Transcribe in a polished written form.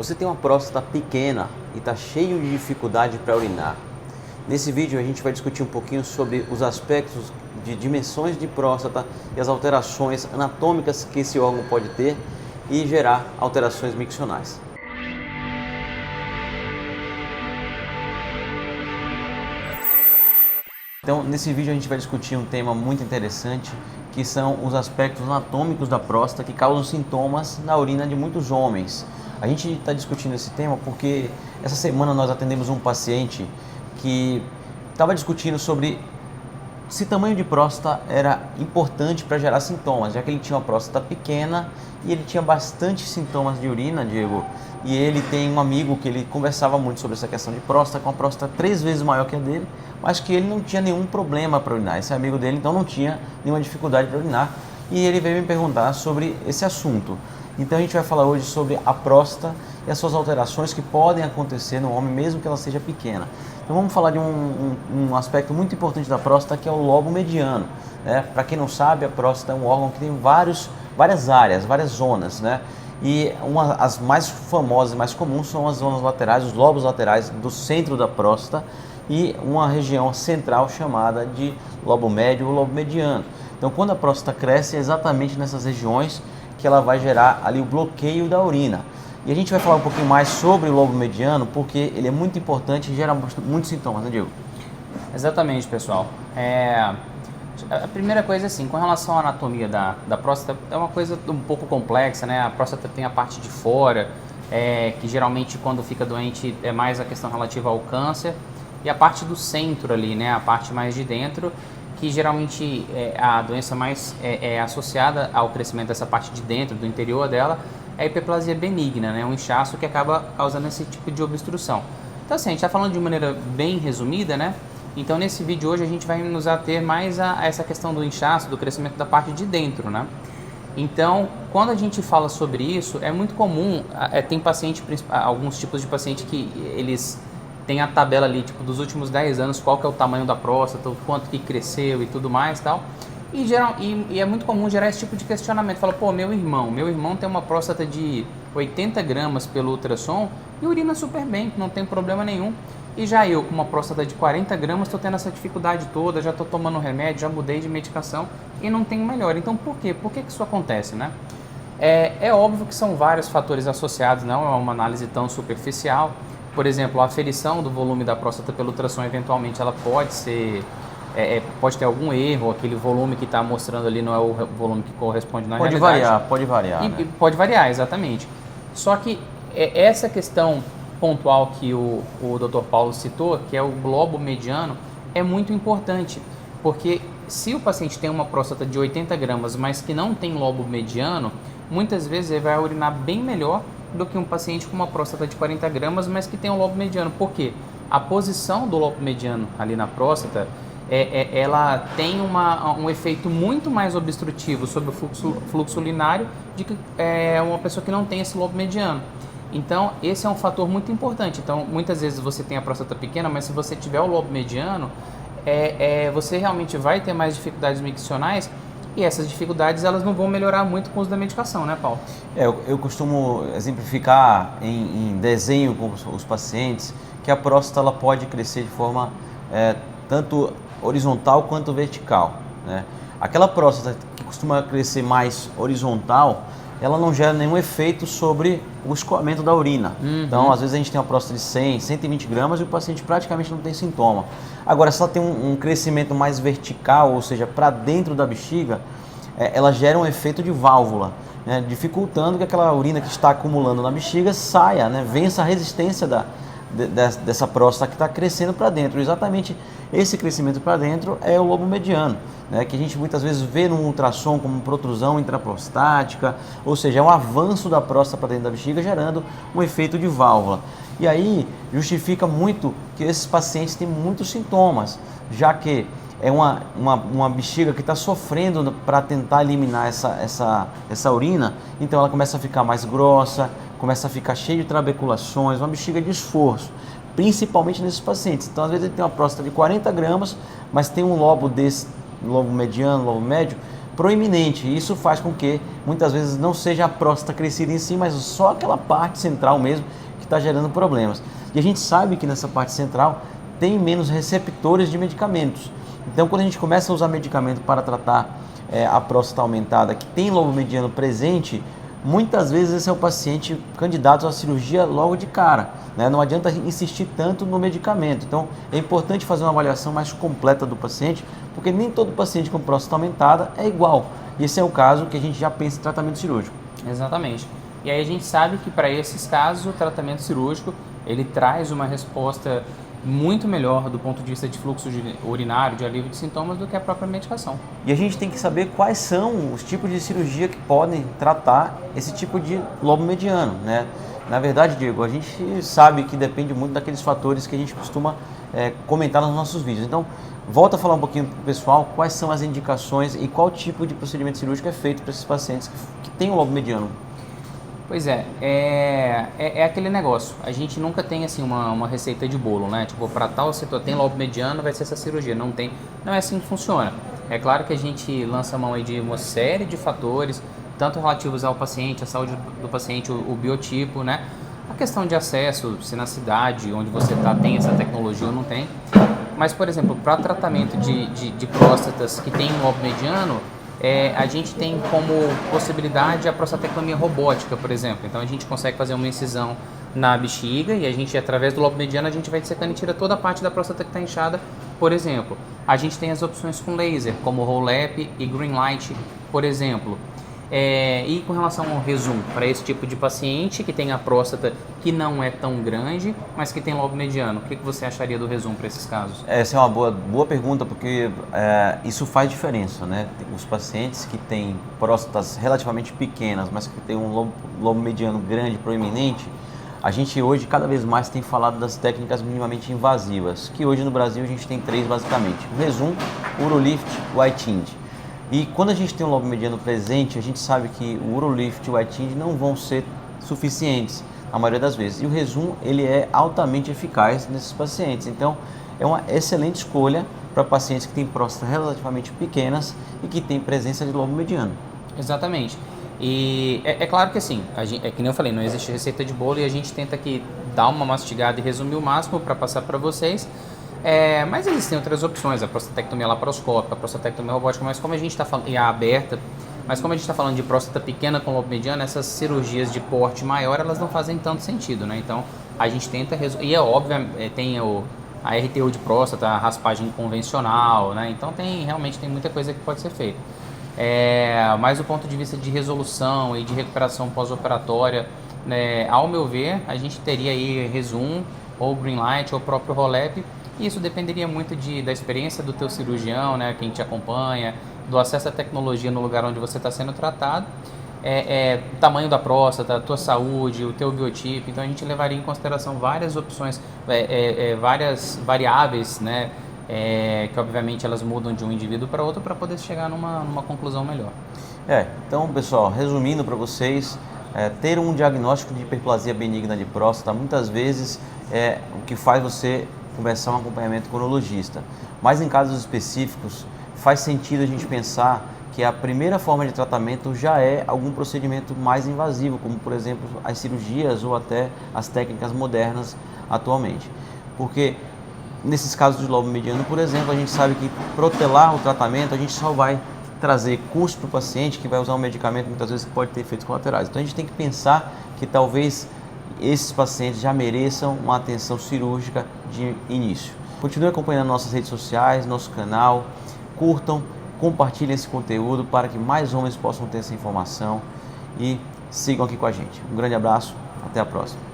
Você tem uma próstata pequena e está cheio de dificuldade para urinar. Nesse vídeo a gente vai discutir um pouquinho sobre os aspectos de dimensões de próstata e as alterações anatômicas que esse órgão pode ter e gerar alterações miccionais. Então, nesse vídeo a gente vai discutir um tema muito interessante, que são os aspectos anatômicos da próstata que causam sintomas na urina de muitos homens. A gente está discutindo esse tema porque essa semana nós atendemos um paciente que estava discutindo sobre se tamanho de próstata era importante para gerar sintomas, já que ele tinha uma próstata pequena e ele tinha bastante sintomas de urina, Diego. E ele tem um amigo que ele conversava muito sobre essa questão de próstata, com uma próstata 3 vezes maior que a dele, mas que ele não tinha nenhum problema para urinar. Esse amigo dele então não tinha nenhuma dificuldade para urinar e ele veio me perguntar sobre esse assunto. Então a gente vai falar hoje sobre a próstata e as suas alterações que podem acontecer no homem, mesmo que ela seja pequena. Então vamos falar de um aspecto muito importante da próstata, que é o lobo mediano. Para quem não sabe, a próstata é um órgão que tem várias áreas, várias zonas, né? E as mais famosas e mais comuns são as zonas laterais, os lobos laterais do centro da próstata e uma região central chamada de lobo médio ou lobo mediano. Então quando a próstata cresce, é exatamente nessas regiões que ela vai gerar ali o bloqueio da urina. E a gente vai falar um pouquinho mais sobre o lobo mediano, porque ele é muito importante e gera muitos sintomas, né, Diego? Exatamente, pessoal. A primeira coisa, assim, com relação à anatomia da próstata, é uma coisa um pouco complexa, né? A próstata tem a parte de fora, que geralmente quando fica doente é mais a questão relativa ao câncer, e a parte do centro ali, né? A parte mais de dentro, que geralmente a doença mais associada ao crescimento dessa parte de dentro, do interior dela, é a hiperplasia benigna, né? Um inchaço que acaba causando esse tipo de obstrução. Então, assim, a gente está falando de maneira bem resumida, né? Então, nesse vídeo hoje a gente vai nos ater mais a essa questão do inchaço, do crescimento da parte de dentro, né? Então, quando a gente fala sobre isso, é muito comum, tem paciente, alguns tipos de paciente que eles têm a tabela ali, tipo, dos últimos 10 anos, qual que é o tamanho da próstata, o quanto que cresceu e tudo mais e tal. E é muito comum gerar esse tipo de questionamento. Fala, pô, meu irmão tem uma próstata de 80 gramas pelo ultrassom e urina super bem, não tem problema nenhum. E já eu, com uma próstata de 40 gramas, estou tendo essa dificuldade toda, já estou tomando remédio, já mudei de medicação e não tenho melhor. Então, por quê? Por que isso acontece, né? É óbvio que são vários fatores associados, não é uma análise tão superficial. Por exemplo, a aferição do volume da próstata pelo ultrassom, eventualmente, ela pode ser... pode ter algum erro, aquele volume que está mostrando ali não é o volume que corresponde na realidade. Pode variar, né? Pode variar, exatamente. Só que essa questão pontual que o Dr. Paulo citou, que é o globo mediano, é muito importante, porque se o paciente tem uma próstata de 80 gramas, mas que não tem lobo mediano, muitas vezes ele vai urinar bem melhor do que um paciente com uma próstata de 40 gramas, mas que tem um lobo mediano. Por quê? A posição do lobo mediano ali na próstata, ela tem um efeito muito mais obstrutivo sobre o fluxo urinário de que uma pessoa que não tem esse lobo mediano. Então, esse é um fator muito importante. Então, muitas vezes você tem a próstata pequena, mas se você tiver o lobo mediano, você realmente vai ter mais dificuldades miccionais e essas dificuldades elas não vão melhorar muito com o uso da medicação, né, Paulo? Eu costumo exemplificar em desenho com os pacientes que a próstata ela pode crescer de forma tanto horizontal quanto vertical, né? Aquela próstata que costuma crescer mais horizontal, ela não gera nenhum efeito sobre o escoamento da urina. Uhum. Então, às vezes a gente tem uma próstata de 100, 120 gramas e o paciente praticamente não tem sintoma. Agora, se ela tem um crescimento mais vertical, ou seja, para dentro da bexiga, ela gera um efeito de válvula, né, dificultando que aquela urina que está acumulando na bexiga saia, né, vença a resistência dessa próstata que está crescendo para dentro. Exatamente esse crescimento para dentro é o lobo mediano, né, que a gente muitas vezes vê no ultrassom como protrusão intraprostática, ou seja, é um avanço da próstata para dentro da bexiga gerando um efeito de válvula. E aí justifica muito que esses pacientes têm muitos sintomas, já que é uma bexiga que está sofrendo para tentar eliminar essa urina, então ela começa a ficar mais grossa, começa a ficar cheia de trabeculações, uma bexiga de esforço, principalmente nesses pacientes. Então, às vezes ele tem uma próstata de 40 gramas, mas tem um lobo mediano, lobo médio, proeminente. E isso faz com que muitas vezes não seja a próstata crescida em si, mas só aquela parte central mesmo que está gerando problemas. E a gente sabe que nessa parte central tem menos receptores de medicamentos. Então, quando a gente começa a usar medicamento para tratar a próstata aumentada, que tem lobo mediano presente, muitas vezes esse é o paciente candidato à cirurgia logo de cara, né? Não adianta insistir tanto no medicamento. Então, é importante fazer uma avaliação mais completa do paciente, porque nem todo paciente com próstata aumentada é igual. E esse é o caso que a gente já pensa em tratamento cirúrgico. Exatamente. E aí a gente sabe que para esses casos o tratamento cirúrgico ele traz uma resposta muito melhor do ponto de vista de fluxo urinário, de alívio de sintomas, do que a própria medicação. E a gente tem que saber quais são os tipos de cirurgia que podem tratar esse tipo de lobo mediano, né? Na verdade, Diego, a gente sabe que depende muito daqueles fatores que a gente costuma comentar nos nossos vídeos. Então, volta a falar um pouquinho para o pessoal quais são as indicações e qual tipo de procedimento cirúrgico é feito para esses pacientes que têm um lobo mediano. Pois é aquele negócio. A gente nunca tem assim uma receita de bolo, né? Tipo, para tal setor tem lobo mediano, vai ser essa cirurgia. Não é assim que funciona. É claro que a gente lança a mão aí de uma série de fatores, tanto relativos ao paciente, à saúde do paciente, o biotipo, né? A questão de acesso, se na cidade onde você está tem essa tecnologia ou não tem. Mas, por exemplo, para tratamento de próstatas que tem um lobo mediano, a gente tem como possibilidade a prostatectomia robótica, por exemplo. Então a gente consegue fazer uma incisão na bexiga e a gente, através do lobo mediano, a gente vai dissecando e tira toda a parte da próstata que está inchada, por exemplo. A gente tem as opções com laser, como Rolap e Greenlight, por exemplo. E com relação ao Rezum, para esse tipo de paciente que tem a próstata que não é tão grande, mas que tem lobo mediano, o que você acharia do Rezum para esses casos? Essa é uma boa pergunta, porque isso faz diferença, né? Os pacientes que têm próstatas relativamente pequenas, mas que têm um lobo mediano grande, proeminente, a gente hoje cada vez mais tem falado das técnicas minimamente invasivas, que hoje no Brasil a gente tem 3 basicamente: o Rezum, o Urolift, o iTind. E quando a gente tem um lobo mediano presente, a gente sabe que o Urolift e o iTind não vão ser suficientes a maioria das vezes. E o Rezum, ele é altamente eficaz nesses pacientes. Então, é uma excelente escolha para pacientes que têm próstatas relativamente pequenas e que têm presença de lobo mediano. Exatamente. E é claro que assim, que nem eu falei, não existe receita de bolo e a gente tenta aqui dar uma mastigada e resumir o máximo para passar para vocês. Mas existem outras opções, a prostatectomia laparoscópica, a prostatectomia robótica, mas como a gente está falando, e a aberta, mas como a gente está falando de próstata pequena com lobo mediano, essas cirurgias de porte maior, elas não fazem tanto sentido, né? Então, a gente tenta, e é óbvio, tem a RTU de próstata, a raspagem convencional, né? Então, realmente tem muita coisa que pode ser feita. Mas do ponto de vista de resolução e de recuperação pós-operatória, né, ao meu ver, a gente teria aí Rezum, ou Greenlight, ou o próprio Rolap. Isso dependeria muito da experiência do teu cirurgião, né, quem te acompanha, do acesso à tecnologia no lugar onde você está sendo tratado, o tamanho da próstata, a tua saúde, o teu biotipo. Então a gente levaria em consideração várias opções, várias variáveis, né, que obviamente elas mudam de um indivíduo para outro para poder chegar numa conclusão melhor. Então, pessoal, resumindo para vocês, ter um diagnóstico de hiperplasia benigna de próstata muitas vezes é o que faz você começar um acompanhamento com o urologista. Mas em casos específicos, faz sentido a gente pensar que a primeira forma de tratamento já é algum procedimento mais invasivo, como por exemplo as cirurgias ou até as técnicas modernas atualmente. Porque nesses casos de lobo mediano, por exemplo, a gente sabe que protelar o tratamento, a gente só vai trazer custo para o paciente que vai usar um medicamento muitas vezes que pode ter efeitos colaterais. Então a gente tem que pensar que talvez esses pacientes já mereçam uma atenção cirúrgica de início. Continue acompanhando nossas redes sociais, nosso canal, curtam, compartilhem esse conteúdo para que mais homens possam ter essa informação e sigam aqui com a gente. Um grande abraço, até a próxima.